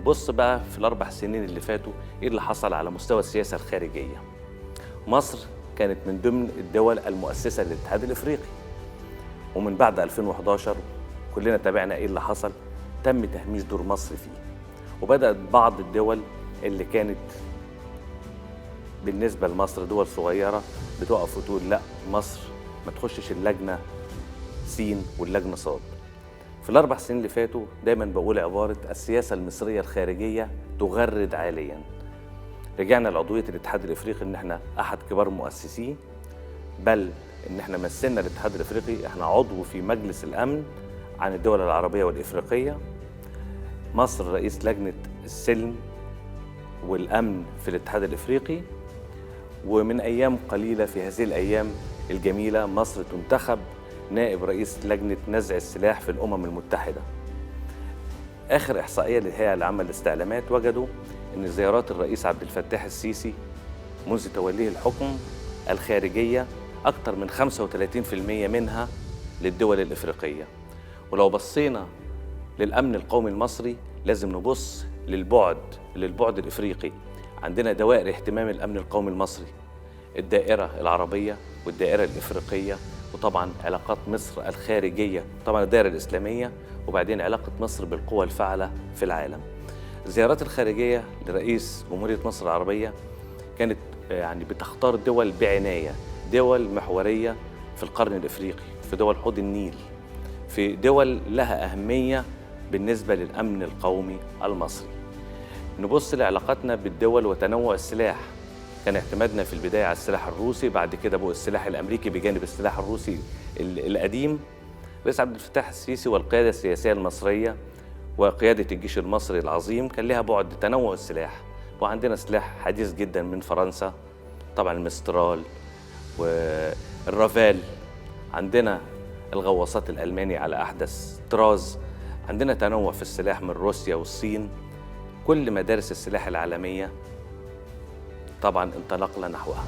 بص بقى في الأربع سنين اللي فاتوا إيه اللي حصل على مستوى السياسة الخارجية. مصر كانت من ضمن الدول المؤسسة للاتحاد الإفريقي، ومن بعد 2011 كلنا تابعنا إيه اللي حصل. تم تهميش دور مصر فيه، وبدأت بعض الدول اللي كانت بالنسبة لمصر دول صغيرة بتقف وتقول لا، مصر ما تخشش اللجنة سين واللجنة صاد. في الأربع سنين اللي فاتوا دايما بقول عبارة السياسة المصرية الخارجية تغرد عاليا. رجعنا لعضوية الاتحاد الإفريقي إن احنا أحد كبار مؤسسيه، بل إن احنا مثلنا الاتحاد الإفريقي، احنا عضو في مجلس الأمن عن الدول العربية والإفريقية. مصر رئيس لجنة السلم والأمن في الاتحاد الإفريقي. ومن أيام قليلة في هذه الأيام الجميلة مصر تنتخب نائب رئيس لجنة نزع السلاح في الأمم المتحدة. آخر إحصائية للهيئة العامة للاستعلامات وجدوا أن زيارات الرئيس عبد الفتاح السيسي منذ توليه الحكم الخارجية أكثر من 35% منها للدول الإفريقية. ولو بصينا للأمن القومي المصري لازم نبص للبعد الإفريقي. عندنا دوائر اهتمام الأمن القومي المصري: الدائرة العربية والدائرة الإفريقية، وطبعا علاقات مصر الخارجية، طبعا الدائرة الإسلامية، وبعدين علاقة مصر بالقوى الفاعلة في العالم. الزيارات الخارجية لرئيس جمهورية مصر العربية كانت بتختار دول بعناية، دول محورية في القرن الإفريقي، في دول حوض النيل، في دول لها أهمية بالنسبة للأمن القومي المصري. نبص لعلاقاتنا بالدول وتنوع السلاح. كان اعتمادنا في البداية على السلاح الروسي، بعد كده بقى السلاح الأمريكي بجانب السلاح الروسي القديم. رئيس عبد الفتاح السيسي والقيادة السياسية المصرية وقيادة الجيش المصري العظيم كان لها بعد تنوع السلاح، وعندنا سلاح حديث جدا من فرنسا، طبعا المسترال والرافال، عندنا الغواصات الألماني على أحدث طراز، عندنا تنوع في السلاح من روسيا والصين. كل مدارس السلاح العالمية طبعا انطلقنا نحوها.